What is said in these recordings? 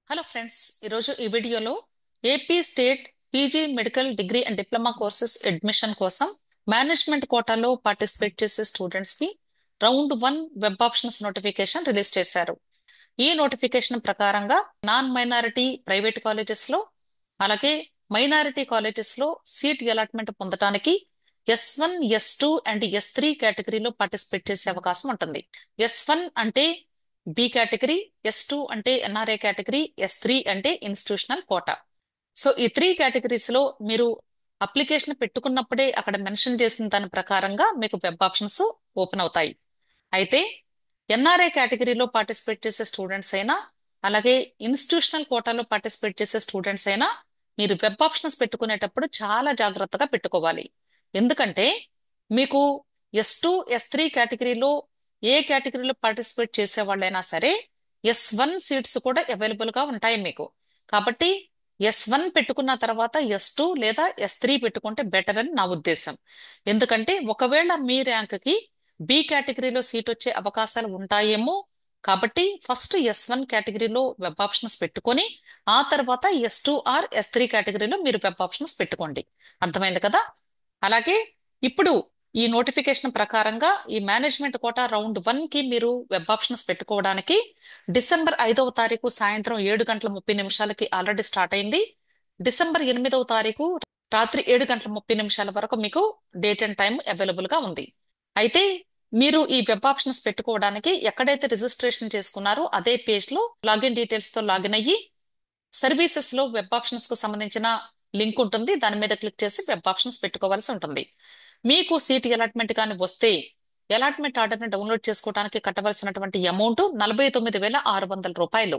Hello friends, ఈరోజు ఈ వీడియోలో AP state PG medical degree and diploma courses admission కోసం మేనేజ్మెంట్ కోటాలో పార్టిసిపేట్ చేసే స్టూడెంట్స్ కి round 1 web options notification release చేశారు. ఈ నోటిఫికేషన్ ప్రకారంగా నాన్ మైనారిటీ ప్రైవేట్ కాలేజెస్ లో అలాగే మైనారిటీ కాలేజెస్ లో సీట్ అలాట్మెంట్ పొందడానికి S1 S2 అండ్ S3 కేటగిరీలో పార్టిసిపేట్ చేసే అవకాశం ఉంటుంది. S1 అంటే బి కేటగిరీ, S2 అంటే ఎన్ఆర్ఐ కేటగిరీ, S3 అంటే ఇన్స్టిట్యూషనల్ కోటా. సో ఈ 3 కేటగిరీస్ లో మీరు అప్లికేషన్ పెట్టుకున్నప్పుడే అక్కడ మెన్షన్ చేసిన దాని ప్రకారంగా మీకు వెబ్ ఆప్షన్స్ ఓపెన్ అవుతాయి. అయితే ఎన్ఆర్ఐ కేటగిరీలో పార్టిసిపేట్ చేసే స్టూడెంట్స్ అయినా అలాగే ఇన్స్టిట్యూషనల్ కోటాలో పార్టిసిపేట్ చేసే స్టూడెంట్స్ అయినా మీరు వెబ్ ఆప్షన్స్ పెట్టుకునేటప్పుడు చాలా జాగ్రత్తగా పెట్టుకోవాలి. ఎందుకంటే మీకు S2 S3 కేటగిరీలో ఏ కేటగిరీలో పార్టిసిపేట్ చేసే వాళ్ళైనా సరే S1 సీట్స్ కూడా అవైలబుల్ గా ఉంటాయి మీకు. కాబట్టి S1 పెట్టుకున్న తర్వాత S2 లేదా S3 పెట్టుకుంటే బెటర్ అని నా ఉద్దేశం. ఎందుకంటే ఒకవేళ మీ ర్యాంక్ కి బి కేటగిరీలో సీట్ వచ్చే అవకాశాలు ఉంటాయేమో. కాబట్టి ఫస్ట్ S1 కేటగిరీలో వెబ్ ఆప్షన్స్ పెట్టుకొని ఆ తర్వాత S2 ఆర్ S3 కేటగిరీలో మీరు వెబ్ ఆప్షన్స్ పెట్టుకోండి. అర్థమైంది కదా? అలాగే ఇప్పుడు ఈ నోటిఫికేషన్ ప్రకారంగా ఈ మేనేజ్మెంట్ కోటా రౌండ్ 1 కి మీరు వెబ్ ఆప్షన్స్ పెట్టుకోవడానికి డిసెంబర్ 5వ తారీఖు సాయంత్రం 7:30 ఆల్రెడీ స్టార్ట్ అయింది. డిసెంబర్ 8వ తారీఖు రాత్రి 7:30 వరకు మీకు డేట్ అండ్ టైం అవైలబుల్ గా ఉంది. అయితే మీరు ఈ వెబ్ ఆప్షన్స్ పెట్టుకోవడానికి ఎక్కడైతే రిజిస్ట్రేషన్ చేసుకున్నారో అదే పేజ్ లో లాగిన్ డీటెయిల్స్ తో లాగిన్ అయ్యి సర్వీసెస్ లో వెబ్ ఆప్షన్స్ కు సంబంధించిన లింక్ ఉంటుంది. దాని మీద క్లిక్ చేసి వెబ్ ఆప్షన్స్ పెట్టుకోవాల్సి ఉంటుంది. మీకు సీట్ అలాట్మెంట్ కానీ వస్తే అలాట్మెంట్ ఆర్డర్ ని డౌన్లోడ్ చేసుకోవడానికి కట్టవలసినటువంటి అమౌంట్ 49,600 రూపాయలు.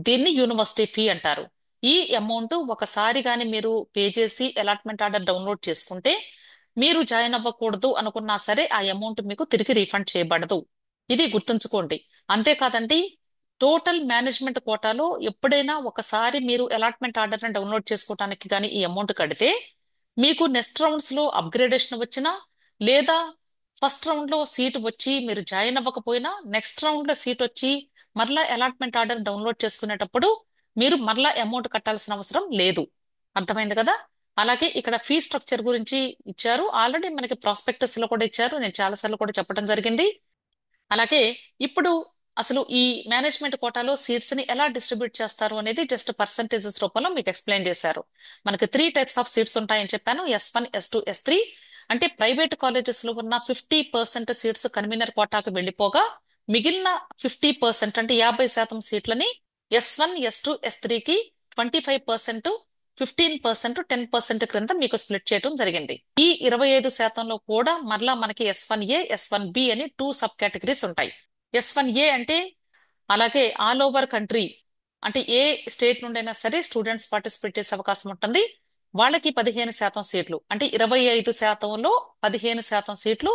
దీన్ని యూనివర్సిటీ ఫీ అంటారు. ఈ అమౌంట్ ఒకసారి గాని మీరు పే చేసి అలాట్మెంట్ ఆర్డర్ డౌన్లోడ్ చేసుకుంటే మీరు జాయిన్ అవ్వకూడదు అనుకున్నా సరే ఆ అమౌంట్ మీకు తిరిగి రీఫండ్ చేయబడదు. ఇది గుర్తుంచుకోండి. అంతేకాదండి, టోటల్ మేనేజ్మెంట్ కోటాలో ఎప్పుడైనా ఒకసారి మీరు అలాట్మెంట్ ఆర్డర్ ని డౌన్లోడ్ చేసుకోవడానికి కానీ ఈ అమౌంట్ కడితే మీకు నెక్స్ట్ రౌండ్స్ లో అప్గ్రేడేషన్ వచ్చినా లేదా ఫస్ట్ రౌండ్ లో సీట్ వచ్చి మీరు జాయిన్ అవ్వకపోయినా నెక్స్ట్ రౌండ్ లో సీట్ వచ్చి మరలా అలాట్మెంట్ ఆర్డర్ డౌన్లోడ్ చేసుకునేటప్పుడు మీరు మరలా అమౌంట్ కట్టాల్సిన అవసరం లేదు. అర్థమైంది కదా? అలాగే ఇక్కడ ఫీ స్ట్రక్చర్ గురించి ఇచ్చారు. ఆల్రెడీ మనకి ప్రాస్పెక్టస్ లో కూడా ఇచ్చారు. నేను చాలాసార్లు కూడా చెప్పడం జరిగింది. అలాగే ఇప్పుడు అసలు ఈ మేనేజ్మెంట్ కోటాలో సీట్స్ ని ఎలా డిస్ట్రిబ్యూట్ చేస్తారు అనేది జస్ట్ పర్సంటేజెస్ రూపంలో మీకు ఎక్స్ప్లెయిన్ చేశారు. మనకి 3 టైప్స్ ఆఫ్ సీట్స్ ఉంటాయని చెప్పాను. S1 S2 S3 అంటే ప్రైవేట్ కాలేజెస్ లో ఉన్న 50% సీట్స్ కన్వీనర్ కోటాకు వెళ్ళిపోగా మిగిలిన 50% అంటే 50% సీట్లని S1 S2 S3కి 25%, 15%, 10% క్రింద మీకు స్ప్లిట్ చేయడం జరిగింది. ఈ 25%లో కూడా మరలా మనకి S1A S1B అని 2 సబ్ కేటగిరీస్ ఉంటాయి. S1A అంటే అలాగే ఆల్ ఓవర్ కంట్రీ అంటే ఏ స్టేట్ నుండైనా సరే స్టూడెంట్స్ పార్టిసిపేట్ చేసే అవకాశం ఉంటుంది. వాళ్ళకి 15% సీట్లు అంటే 25%లో 15% సీట్లు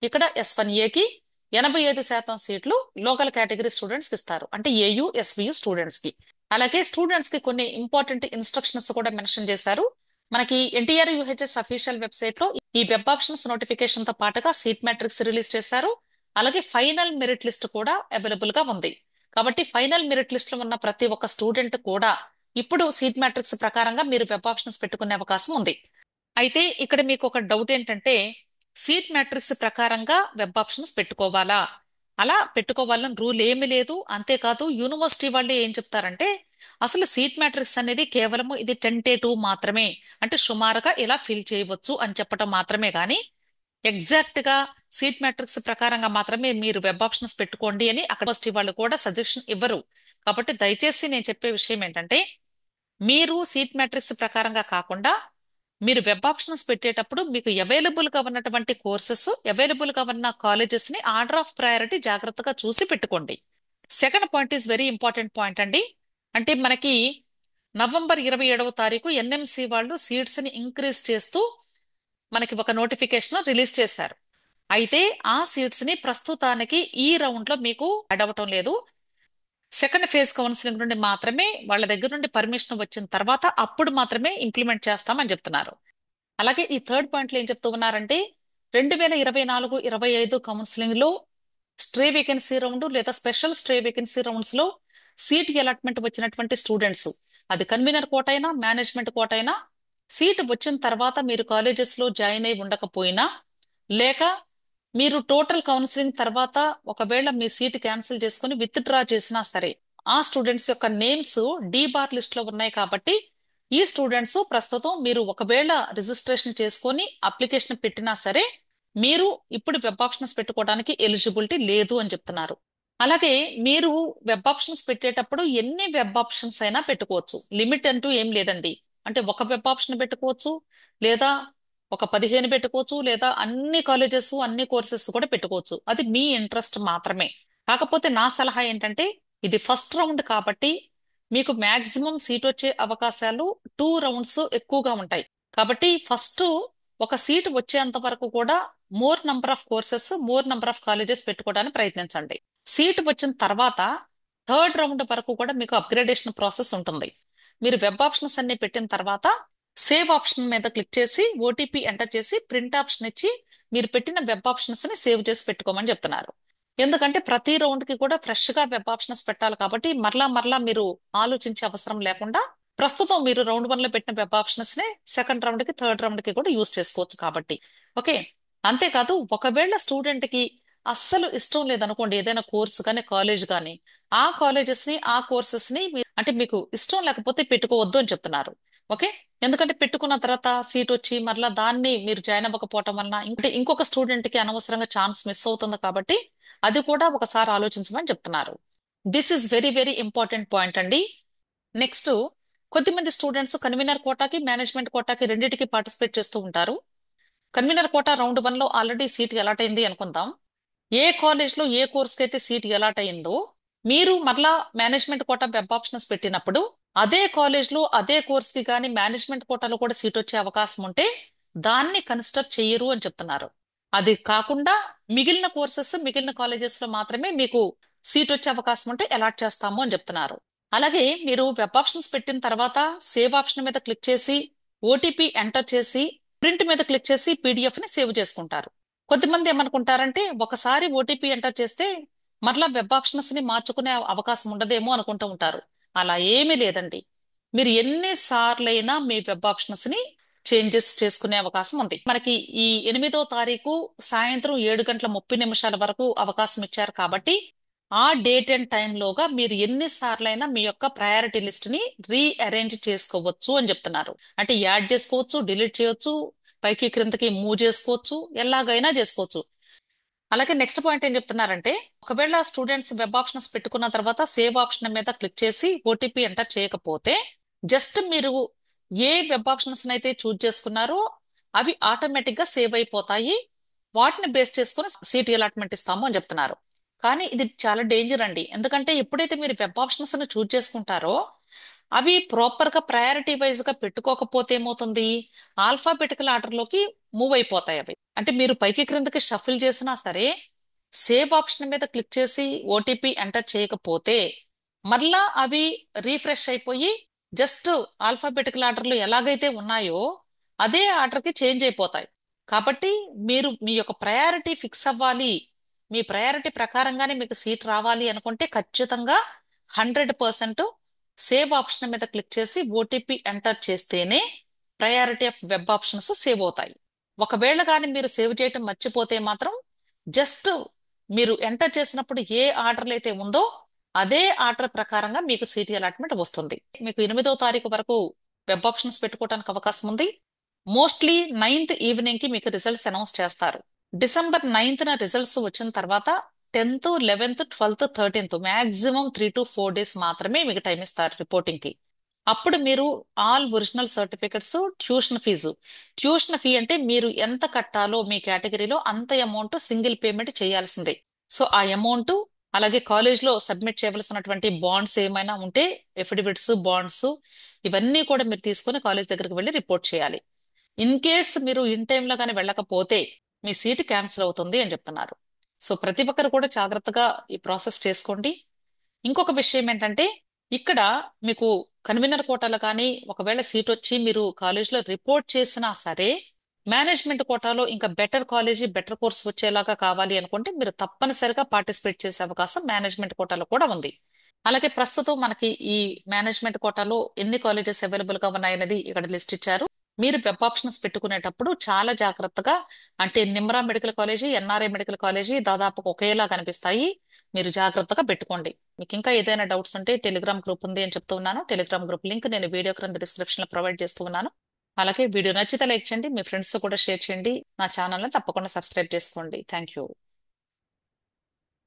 ఇక్కడ S1Aకి, 85% సీట్లు లోకల్ కేటగిరీ స్టూడెంట్స్ కి ఇస్తారు. అంటే AU SVU స్టూడెంట్స్ కి. అలాగే స్టూడెంట్స్ కి కొన్ని ఇంపార్టెంట్ ఇన్స్ట్రక్షన్స్ కూడా మెన్షన్ చేశారు. మనకి ఎన్టీఆర్ యూహెచ్ఎస్ అఫీషియల్ వెబ్సైట్ లో ఈ వెబ్ ఆప్షన్స్ నోటిఫికేషన్ తో పాటుగా సీట్ మ్యాట్రిక్స్ రిలీజ్ చేశారు. అలాగే ఫైనల్ మెరిట్ లిస్ట్ కూడా అవైలబుల్ గా ఉంది. కాబట్టి ఫైనల్ మెరిట్ లిస్ట్ లో ఉన్న ప్రతి ఒక్క స్టూడెంట్ కూడా ఇప్పుడు సీట్ మ్యాట్రిక్స్ ప్రకారంగా మీరు వెబ్ ఆప్షన్స్ పెట్టుకునే అవకాశం ఉంది. అయితే ఇక్కడ మీకు ఒక డౌట్ ఏంటంటే సీట్ మ్యాట్రిక్స్ ప్రకారంగా వెబ్ ఆప్షన్స్ పెట్టుకోవాలా? అలా పెట్టుకోవాలని రూల్ ఏమీ లేదు. అంతేకాదు యూనివర్సిటీ వాళ్ళు ఏం చెప్తారంటే అసలు సీట్ మ్యాట్రిక్స్ అనేది కేవలం ఇది టెంటేటివ్ మాత్రమే, అంటే సుమారుగా ఇలా ఫిల్ చేయవచ్చు అని చెప్పడం మాత్రమే గాని ఎగ్జాక్ట్ గా సీట్ మ్యాట్రిక్స్ ప్రకారంగా మాత్రమే మీరు వెబ్ ఆప్షన్స్ పెట్టుకోండి అని అక్కడ యూనివర్సిటీ వాళ్ళు కూడా సజెషన్ ఇవ్వరు. కాబట్టి దయచేసి నేను చెప్పే విషయం ఏంటంటే మీరు సీట్ మ్యాట్రిక్స్ ప్రకారంగా కాకుండా మీరు వెబ్ ఆప్షన్స్ పెట్టేటప్పుడు మీకు అవైలబుల్ గా ఉన్నటువంటి కోర్సెస్, అవైలబుల్ గా ఉన్న కాలేజెస్ ని ఆర్డర్ ఆఫ్ ప్రయారిటీ జాగ్రత్తగా చూసి పెట్టుకోండి. Second point is very important point అండి. అంటే మనకి నవంబర్ 27వ తారీఖు ఎన్ఎంసి వాళ్ళు సీట్స్ ని ఇంక్రీజ్ చేస్తూ మనకి ఒక నోటిఫికేషన్ రిలీజ్ చేశారు. అయితే ఆ సీట్స్ ని ప్రస్తుతానికి ఈ రౌండ్ లో మీకు యాడ్ అవ్వటం లేదు. సెకండ్ ఫేజ్ కౌన్సిలింగ్ నుండి మాత్రమే వాళ్ళ దగ్గర నుండి పర్మిషన్ వచ్చిన తర్వాత అప్పుడు మాత్రమే ఇంప్లిమెంట్ చేస్తామని చెప్తున్నారు. అలాగే ఈ థర్డ్ పాయింట్ లో ఏం చెప్తూ ఉన్నారంటే 2024-25 కౌన్సిలింగ్ లో స్ట్రే వేకెన్సీ రౌండ్ లేదా స్పెషల్ స్ట్రే వేకెన్సీ రౌండ్స్ లో సీట్ అలాట్మెంట్ వచ్చినటువంటి స్టూడెంట్స్, అది కన్వీనర్ కోట అయినా మేనేజ్మెంట్ కోట అయినా, సీట్ వచ్చిన తర్వాత మీరు కాలేజెస్ లో జాయిన్ అయి ఉండకపోయినా, లేక మీరు టోటల్ కౌన్సిలింగ్ తర్వాత ఒకవేళ మీ సీట్ క్యాన్సిల్ చేసుకుని విత్ డ్రా చేసినా సరే, ఆ స్టూడెంట్స్ యొక్క నేమ్స్ డి బార్ లిస్ట్ లో ఉన్నాయి కాబట్టి ఈ స్టూడెంట్స్ ప్రస్తుతం మీరు ఒకవేళ రిజిస్ట్రేషన్ చేసుకొని అప్లికేషన్ పెట్టినా సరే మీరు ఇప్పుడు వెబ్ ఆప్షన్స్ పెట్టుకోవడానికి ఎలిజిబిలిటీ లేదు అని చెప్తున్నారు. అలాగే మీరు వెబ్ ఆప్షన్స్ పెట్టేటప్పుడు ఎన్ని వెబ్ ఆప్షన్స్ అయినా పెట్టుకోవచ్చు, లిమిట్ అంటూ ఏం లేదండి. అంటే ఒక వెబ్ ఆప్షన్ పెట్టుకోవచ్చు, లేదా ఒక 15 పెట్టుకోవచ్చు, లేదా అన్ని కాలేజెస్ అన్ని కోర్సెస్ కూడా పెట్టుకోవచ్చు. అది మీ ఇంట్రెస్ట్ మాత్రమే. కాకపోతే నా సలహా ఏంటంటే ఇది ఫస్ట్ రౌండ్ కాబట్టి మీకు మాక్సిమం సీట్ వచ్చే అవకాశాలు 2 రౌండ్స్ ఎక్కువగా ఉంటాయి. కాబట్టి ఫస్ట్ ఒక సీట్ వచ్చేంత వరకు కూడా more number of courses, more number of colleges పెట్టుకోవడానికి ప్రయత్నించండి. సీట్ వచ్చిన తర్వాత థర్డ్ రౌండ్ వరకు కూడా మీకు అప్గ్రేడేషన్ ప్రాసెస్ ఉంటుంది. మీరు వెబ్ ఆప్షన్స్ అన్ని పెట్టిన తర్వాత సేవ్ ఆప్షన్ మీద క్లిక్ చేసి ఓటీపీ ఎంటర్ చేసి ప్రింట్ ఆప్షన్ ఇచ్చి మీరు పెట్టిన వెబ్ ఆప్షన్స్ ని సేవ్ చేసి పెట్టుకోమని చెప్తున్నారు. ఎందుకంటే ప్రతి రౌండ్ కి కూడా ఫ్రెష్ గా వెబ్ ఆప్షన్స్ పెట్టాలి కాబట్టి మరలా మరలా మీరు ఆలోచించే అవసరం లేకుండా ప్రస్తుతం మీరు రౌండ్ 1 లో పెట్టిన వెబ్ ఆప్షన్స్ ని సెకండ్ రౌండ్ కి థర్డ్ రౌండ్ కి కూడా యూస్ చేసుకోవచ్చు కాబట్టి. ఓకే. అంతేకాదు ఒకవేళ స్టూడెంట్ కి అస్సలు ఇష్టం లేదనుకోండి ఏదైనా కోర్సు కానీ కాలేజ్ కానీ, ఆ కాలేజెస్ ని ఆ కోర్సెస్ ని అంటే మీకు ఇష్టం లేకపోతే పెట్టుకోవద్దు అని చెప్తున్నారు. ఓకే. ఎందుకంటే పెట్టుకున్న తర్వాత సీట్ వచ్చి మరలా దాన్ని మీరు జాయిన్ అవ్వకపోవటం వలన ఇంకొక స్టూడెంట్ కి అనవసరంగా ఛాన్స్ మిస్ అవుతుంది కాబట్టి అది కూడా ఒకసారి ఆలోచించమని చెప్తున్నారు. This is very very important point అండి. నెక్స్ట్, కొద్దిమంది స్టూడెంట్స్ కన్వీనర్ కోటాకి మేనేజ్మెంట్ కోటాకి రెండింటికి పార్టిసిపేట్ చేస్తూ ఉంటారు. కన్వీనర్ కోటా రౌండ్ 1 లో ఆల్రెడీ సీట్ అలాట్ అయింది అనుకుందాం. ఏ కాలేజ్ లో ఏ కోర్స్ కి అయితే సీట్ అలాట్ అయిందో మీరు మరలా మేనేజ్మెంట్ కోటా వెబ్ ఆప్షన్స్ పెట్టినప్పుడు అదే కాలేజ్ లో అదే కోర్స్ కి కానీ మేనేజ్మెంట్ కోటాలో కూడా సీట్ వచ్చే అవకాశం ఉంటే దాన్ని కన్సిడర్ చెయ్యరు అని చెప్తున్నారు. అది కాకుండా మిగిలిన కోర్సెస్ మిగిలిన కాలేజెస్ లో మాత్రమే మీకు సీట్ వచ్చే అవకాశం ఉంటే అలాట్ చేస్తాము అని చెప్తున్నారు. అలాగే మీరు వెబ్ ఆప్షన్స్ పెట్టిన తర్వాత సేవ్ ఆప్షన్ మీద క్లిక్ చేసి ఓటీపీ ఎంటర్ చేసి ప్రింట్ మీద క్లిక్ చేసి పీడిఎఫ్ ని సేవ్ చేసుకుంటారు. కొద్దిమంది ఏమనుకుంటారంటే ఒకసారి ఓటీపీ ఎంటర్ చేస్తే మరలా వెబ్ ఆప్షన్స్ ని మార్చుకునే అవకాశం ఉండదేమో అనుకుంటూ ఉంటారు. అలా ఏమీ లేదండి. మీరు ఎన్ని సార్లైనా మీ వెబ్ ఆప్షన్స్ ని చేంజెస్ చేసుకునే అవకాశం ఉంది. మనకి ఈ 8వ తారీఖు సాయంత్రం 7:30 వరకు అవకాశం ఇచ్చారు కాబట్టి ఆ డేట్ అండ్ టైం లోగా మీరు ఎన్ని సార్లైనా మీ యొక్క ప్రయారిటీ లిస్ట్ ని రీఅరేంజ్ చేసుకోవచ్చు అని చెప్తున్నారు. అంటే యాడ్ చేసుకోవచ్చు, డిలీట్ చేయొచ్చు, పైకి క్రిందకి మూవ్ చేసుకోవచ్చు, ఎలాగైనా చేసుకోవచ్చు. అలాగే నెక్స్ట్ పాయింట్ ఏం చెప్తున్నారంటే ఒకవేళ స్టూడెంట్స్ వెబ్ ఆప్షన్స్ పెట్టుకున్న తర్వాత సేవ్ ఆప్షన్ మీద క్లిక్ చేసి ఓటీపీ ఎంటర్ చేయకపోతే జస్ట్ మీరు ఏ వెబ్ ఆప్షన్స్ అయితే చూజ్ చేసుకున్నారో అవి ఆటోమేటిక్ గా సేవ్ అయిపోతాయి. వాటిని బేస్ చేసుకుని సీట్ అలాట్మెంట్ ఇస్తాము అని చెప్తున్నారు. కానీ ఇది చాలా డేంజర్ అండి. ఎందుకంటే ఎప్పుడైతే మీరు వెబ్ ఆప్షన్స్ ని చూజ్ చేసుకుంటారో అవి ప్రాపర్ గా ప్రయారిటీ వైజ్ గా పెట్టుకోకపోతే ఏమవుతుంది, ఆల్ఫాబెటికల్ ఆర్డర్ లోకి మూవ్ అయిపోతాయి అవి. అంటే మీరు పైకి క్రిందకి షఫిల్ చేసినా సరే సేవ్ ఆప్షన్ మీద క్లిక్ చేసి ఓటీపీ ఎంటర్ చేయకపోతే మరలా అవి రీఫ్రెష్ అయిపోయి జస్ట్ ఆల్ఫాబెటికల్ ఆర్డర్ లో ఎలాగైతే ఉన్నాయో అదే ఆర్డర్ కి చేంజ్ అయిపోతాయి. కాబట్టి మీరు మీ యొక్క ప్రయారిటీ ఫిక్స్ అవ్వాలి, మీ ప్రయారిటీ ప్రకారంగానే మీకు సీట్ రావాలి అనుకుంటే ఖచ్చితంగా 100% సేవ్ ఆప్షన్ మీద క్లిక్ చేసి ఓటీపీ ఎంటర్ చేస్తేనే priority of web options save అవుతాయి. ఒకవేళ కానీ మీరు సేవ్ చేయటం మర్చిపోతే మాత్రం జస్ట్ మీరు ఎంటర్ చేసినప్పుడు ఏ ఆర్డర్లు అయితే ఉందో అదే ఆర్డర్ ప్రకారంగా మీకు సీట్ అలాట్మెంట్ వస్తుంది. మీకు 8వ తారీఖు వరకు వెబ్ ఆప్షన్స్ పెట్టుకోవడానికి అవకాశం ఉంది. మోస్ట్లీ 9th ఈవినింగ్ కి మీకు రిజల్ట్స్ అనౌన్స్ చేస్తారు. డిసెంబర్ 9th రిజల్ట్స్ వచ్చిన తర్వాత 10th, 11th, 12th, 13th maximum 3 to 4 days మాత్రమే మీకు టైం ఇస్తారు రిపోర్టింగ్ కి. అప్పుడు మీరు all original certificates, tuition fee అంటే మీరు ఎంత కట్టాలో మీ కేటగిరీలో అంత అమౌంట్ సింగిల్ పేమెంట్ చేయాల్సిందే. సో ఆ అమౌంట్ అలాగే కాలేజ్ లో సబ్మిట్ చేయవలసినటువంటి బాండ్స్ ఏమైనా ఉంటే ఎఫిడవిట్స్, బాండ్స్ ఇవన్నీ కూడా మీరు తీసుకుని కాలేజ్ దగ్గరికి వెళ్ళి రిపోర్ట్ చేయాలి. ఇన్ కేస్ మీరు ఇన్ టైంలో కానీ వెళ్ళకపోతే మీ సీట్ క్యాన్సిల్ అవుతుంది అని చెప్తున్నారు. సో ప్రతి ఒక్కరు కూడా జాగ్రత్తగా ఈ ప్రాసెస్ చేసుకోండి. ఇంకొక విషయం ఏంటంటే ఇక్కడ మీకు కన్వీనర్ కోటాలో కానీ ఒకవేళ సీట్ వచ్చి మీరు కాలేజ్లో రిపోర్ట్ చేసినా సరే మేనేజ్మెంట్ కోటాలో ఇంకా బెటర్ కాలేజీ బెటర్ కోర్స్ వచ్చేలాగా కావాలి అనుకుంటే మీరు తప్పనిసరిగా పార్టిసిపేట్ చేసే అవకాశం మేనేజ్మెంట్ కోటాలో కూడా ఉంది. అలాగే ప్రస్తుతం మనకి ఈ మేనేజ్మెంట్ కోటాలో ఎన్ని కాలేజెస్ అవైలబుల్ గా ఉన్నాయనేది ఇక్కడ లిస్ట్ ఇచ్చారు. మీరు వెబ్ ఆప్షన్స్ పెట్టుకునేటప్పుడు చాలా జాగ్రత్తగా, అంటే Nimra medical college, NRI medical college దాదాపు ఒకేలా కనిపిస్తాయి. మీరు జాగ్రత్తగా పెట్టుకోండి. మీకు ఇంకా ఏదైనా డౌట్స్ ఉంటే టెలిగ్రామ్ గ్రూప్ ఉంది అని చెప్తూ ఉన్నాను. టెలిగ్రామ్ గ్రూప్ లింక్ నేను వీడియో క్రింద డిస్క్రిప్షన్ లో ప్రొవైడ్ చేస్తూ ఉన్నాను. అలాగే వీడియో నచ్చితే లైక్ చేయండి, మీ ఫ్రెండ్స్ కూడా షేర్ చేయండి. నా ఛానల్ని తప్పకుండా సబ్స్క్రైబ్ చేసుకోండి. Thank you.